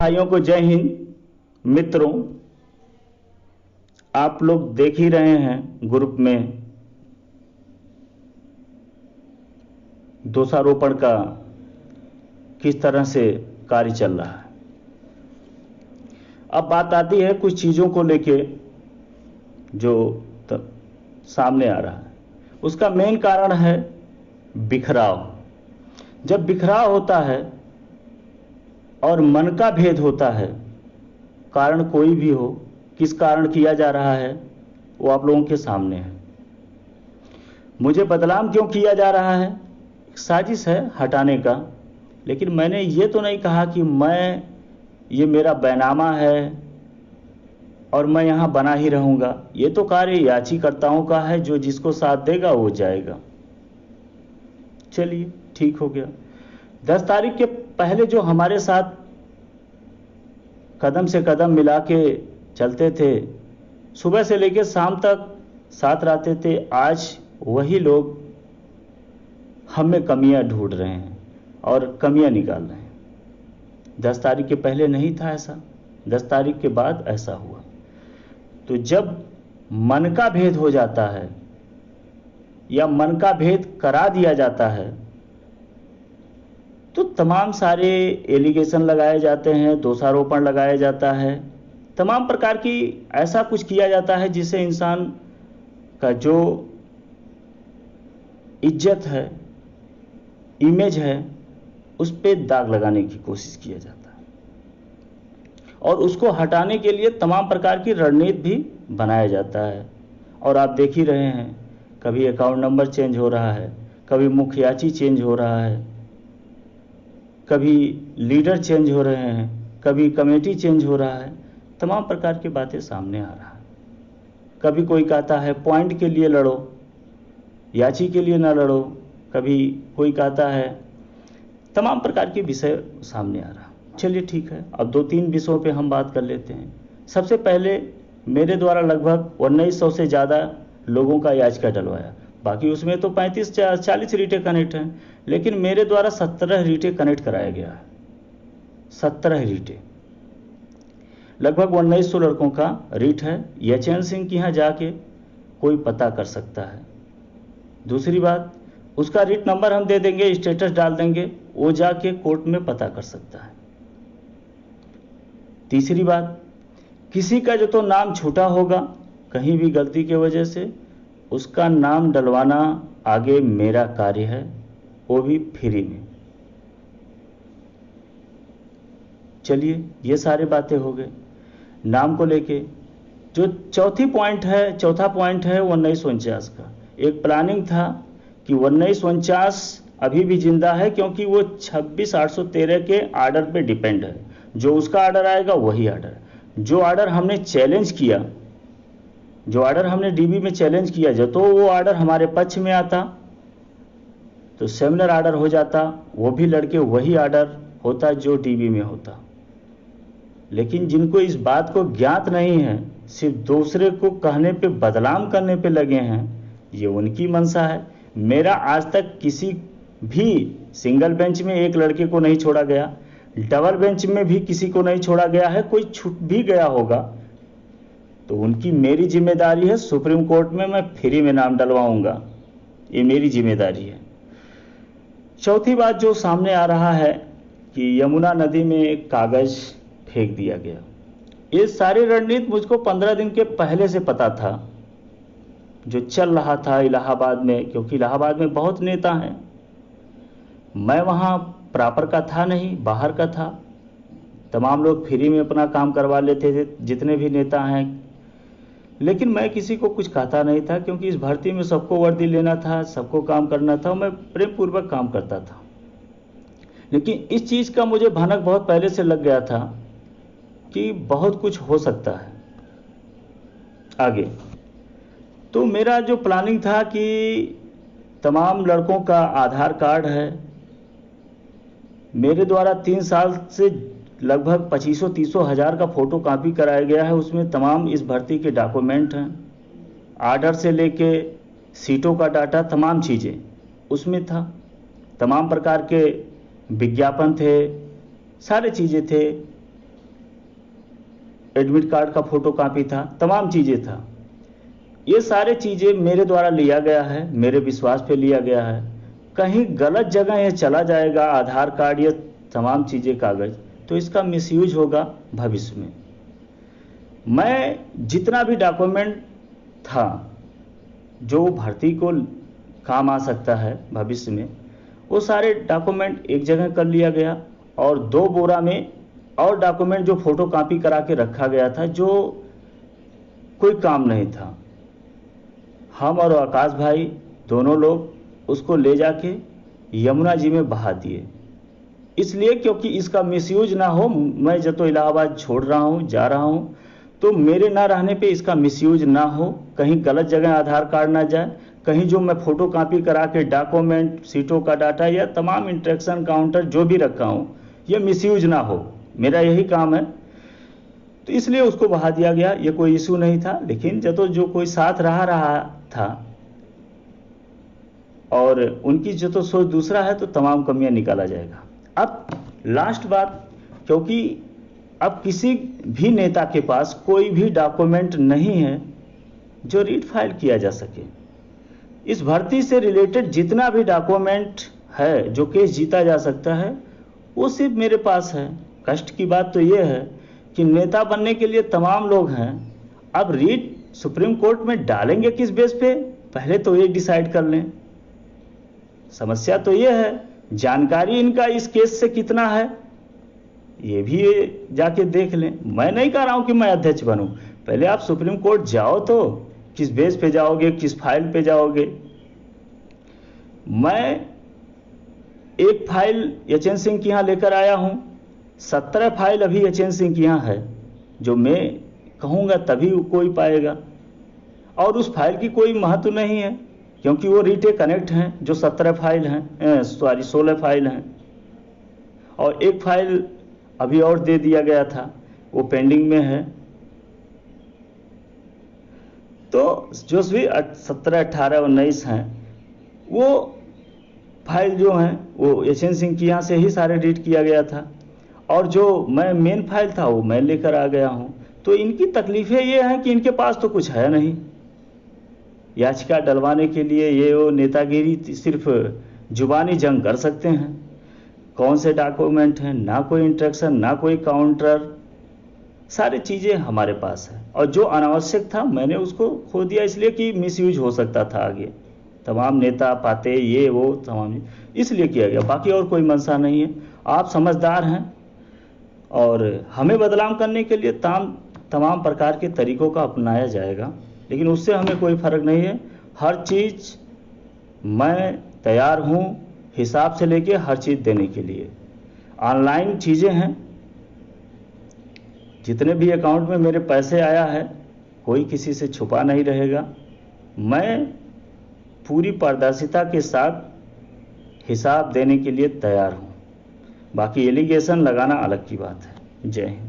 भाइयों को जय हिंद। मित्रों, आप लोग देख ही रहे हैं ग्रुप में दोषारोपण का किस तरह से कार्य चल रहा है। अब बात आती है कुछ चीज़ों को लेके जो सामने आ रहा है। उसका मेन कारण है बिखराव। जब बिखराव होता है और मन का भेद होता है, कारण कोई भी हो, किस कारण किया जा रहा है वो आप लोगों के सामने है। मुझे बदनाम क्यों किया जा रहा है? एक साजिश है हटाने का, लेकिन मैंने ये तो नहीं कहा कि ये मेरा बैनामा है और मैं यहाँ बना ही रहूँगा। ये तो कार्य याचिकर्ताओं का है, जो जिसको साथ देगा वो जाएगा। चलिए ठीक हो गया। 10 तारीख के पहले जो हमारे साथ कदम से कदम मिला के चलते थे, सुबह से लेकर शाम तक साथ रहते थे, आज वही लोग हम में कमियां ढूंढ रहे हैं और कमियां निकाल रहे हैं। 10 तारीख के पहले नहीं था ऐसा, 10 तारीख के बाद ऐसा हुआ। तो जब मन का भेद हो जाता है या मन का भेद करा दिया जाता है तो तमाम सारे एलिगेशन लगाए जाते हैं, दोषारोपण लगाया जाता है, तमाम प्रकार की ऐसा कुछ किया जाता है जिससे इंसान का जो इज्जत है, इमेज है, उस पे दाग लगाने की कोशिश किया जाता है और उसको हटाने के लिए तमाम प्रकार की रणनीति भी बनाया जाता है। और आप देख ही रहे हैं, कभी अकाउंट नंबर चेंज हो रहा है, कभी मुखियाची चेंज हो रहा है, कभी लीडर चेंज हो रहे हैं, कभी कमेटी चेंज हो रहा है, तमाम प्रकार की बातें सामने आ रहा है। कभी कोई कहता है पॉइंट के लिए लड़ो, याची के लिए ना लड़ो, कभी कोई कहता है, तमाम प्रकार के विषय सामने आ रहा है। चलिए ठीक है, अब 2-3 विषयों पे हम बात कर लेते हैं। सबसे पहले मेरे द्वारा लगभग 1900 से ज़्यादा लोगों का याचिका डलवाया, बाकी उसमें तो 35-40 रीटे कनेक्ट हैं, लेकिन मेरे द्वारा 17 रीटे कनेक्ट कराया गया है। 17 रीटे, लगभग 1900 लड़कों का रीट है। यचन सिंह के यहाँ जाके कोई पता कर सकता है। दूसरी बात, उसका रीट नंबर हम दे देंगे, स्टेटस डाल देंगे, वो जाके कोर्ट में पता कर सकता है। तीसरी बात, किसी का जो तो नाम छूटा होगा कहीं भी गलती की वजह से, उसका नाम डलवाना आगे मेरा कार्य है, वो भी फ्री में। चलिए ये सारी बातें हो गई नाम को लेके। जो चौथा पॉइंट है 1949 का। एक प्लानिंग था कि 1949 अभी भी जिंदा है, क्योंकि वो 26,813 के आर्डर पे डिपेंड है। जो उसका आर्डर आएगा वही आर्डर। जो आर्डर हमने चैलेंज किया, जो आर्डर हमने डीबी में चैलेंज किया, जब तो वो आर्डर हमारे पक्ष में आता तो सेमिनर आर्डर हो जाता, वो भी लड़के वही आर्डर होता जो डीबी में होता। लेकिन जिनको इस बात को ज्ञात नहीं है, सिर्फ दूसरे को कहने पे, बदनाम करने पे लगे हैं, ये उनकी मंशा है। मेरा आज तक किसी भी सिंगल बेंच में एक लड़के को नहीं छोड़ा गया, डबल बेंच में भी किसी को नहीं छोड़ा गया है। कोई छूट भी गया होगा तो उनकी मेरी जिम्मेदारी है, सुप्रीम कोर्ट में मैं फ्री में नाम डलवाऊंगा, ये मेरी जिम्मेदारी है। चौथी बात जो सामने आ रहा है कि यमुना नदी में एक कागज फेंक दिया गया। ये सारी रणनीति मुझको 15 दिन के पहले से पता था, जो चल रहा था इलाहाबाद में, क्योंकि इलाहाबाद में बहुत नेता हैं। मैं वहाँ प्रॉपर का था नहीं, बाहर का था। तमाम लोग फ्री में अपना काम करवा लेते थे, जितने भी नेता हैं, लेकिन मैं किसी को कुछ कहता नहीं था, क्योंकि इस भर्ती में सबको वर्दी लेना था, सबको काम करना था, मैं प्रेम पूर्वक काम करता था। लेकिन इस चीज़ का मुझे भनक बहुत पहले से लग गया था कि बहुत कुछ हो सकता है आगे। तो मेरा जो प्लानिंग था कि तमाम लड़कों का आधार कार्ड है। मेरे द्वारा 3 साल से लगभग 2500-30 हज़ार का फोटो कॉपी कराया गया है। उसमें तमाम इस भर्ती के डॉक्यूमेंट हैं, आर्डर से लेके सीटों का डाटा, तमाम चीज़ें उसमें था। तमाम प्रकार के विज्ञापन थे, सारे चीज़ें थे। एडमिट कार्ड का फोटो कॉपी था, तमाम चीज़ें था। ये सारे चीज़ें मेरे द्वारा लिया गया है, मेरे विश्वास पे लिया गया है। कहीं गलत जगह ये चला जाएगा आधार कार्ड, ये तमाम चीज़ें कागज़, तो इसका मिसयूज होगा भविष्य में। मैं जितना भी डॉक्यूमेंट था जो भर्ती को काम आ सकता है भविष्य में, वो सारे डॉक्यूमेंट एक जगह कर लिया गया और 2 बोरा में और डॉक्यूमेंट जो फोटो कॉपी करा के रखा गया था, जो कोई काम नहीं था। हम और आकाश भाई दोनों लोग उसको ले जाके यमुना जी में बहा दिए, इसलिए क्योंकि इसका मिसयूज ना हो। मैं जब तो इलाहाबाद छोड़ रहा हूँ, जा रहा हूँ, तो मेरे ना रहने पे इसका मिसयूज ना हो, कहीं गलत जगह आधार कार्ड ना जाए, कहीं जो मैं फोटो कॉपी करा के डॉक्यूमेंट, सीटों का डाटा या तमाम इंटरेक्शन काउंटर जो भी रखा हूँ, ये मिसयूज ना हो। मेरा यही काम है, तो इसलिए उसको बहा दिया गया। ये कोई इशू नहीं था। लेकिन जब तो जो कोई साथ रहा था और उनकी जो तो सोच दूसरा है, तो तमाम कमियां निकाला जाएगा। अब लास्ट बात, क्योंकि अब किसी भी नेता के पास कोई भी डॉक्यूमेंट नहीं है जो रीड फाइल किया जा सके। इस भर्ती से रिलेटेड जितना भी डॉक्यूमेंट है जो केस जीता जा सकता है, वो सिर्फ मेरे पास है। कष्ट की बात तो ये है कि नेता बनने के लिए तमाम लोग हैं, अब रीट सुप्रीम कोर्ट में डालेंगे किस बेस पे, पहले तो ये डिसाइड कर लें। समस्या तो ये है, जानकारी इनका इस केस से कितना है ये भी जाके देख लें। मैं नहीं कह रहा हूं कि मैं अध्यक्ष बनूं, पहले आप सुप्रीम कोर्ट जाओ तो किस बेस पे जाओगे, किस फाइल पे जाओगे। मैं एक फाइल यचन सिंह के यहाँ लेकर आया हूं, 17 फाइल अभी यचन सिंह के यहाँ है, जो मैं कहूँगा तभी कोई पाएगा। और उस फाइल की कोई महत्व नहीं है, क्योंकि वो रीटे कनेक्ट हैं जो 17 फाइल हैं, 16 फाइल हैं। और एक फाइल अभी और दे दिया गया था, वो पेंडिंग में है। तो जो भी 17, 18, 19 हैं, वो फाइल जो हैं वो यशवंत सिंह के यहाँ से ही सारे रीड किया गया था। और जो मैं मेन फाइल था वो मैं लेकर आ गया हूँ। तो इनकी तकलीफें ये हैं कि इनके पास तो कुछ है नहीं, याचिका डलवाने के लिए ये वो नेतागिरी सिर्फ जुबानी जंग कर सकते हैं। कौन से डॉक्यूमेंट हैं, ना कोई इंस्ट्रक्शन, ना कोई काउंटर, सारी चीज़ें हमारे पास है। और जो अनावश्यक था मैंने उसको खो दिया, इसलिए कि मिसयूज हो सकता था आगे, तमाम नेता पाते ये वो तमाम, इसलिए किया गया। बाकी और कोई मंशा नहीं है। आप समझदार हैं और हमें बदलाव करने के लिए तमाम प्रकार के तरीकों का अपनाया जाएगा, लेकिन उससे हमें कोई फर्क नहीं है। हर चीज़ मैं तैयार हूँ, हिसाब से लेके हर चीज़ देने के लिए। ऑनलाइन चीज़ें हैं, जितने भी अकाउंट में मेरे पैसे आया है कोई किसी से छुपा नहीं रहेगा। मैं पूरी पारदर्शिता के साथ हिसाब देने के लिए तैयार हूँ। बाकी एलिगेशन लगाना अलग की बात है। जय हिंद।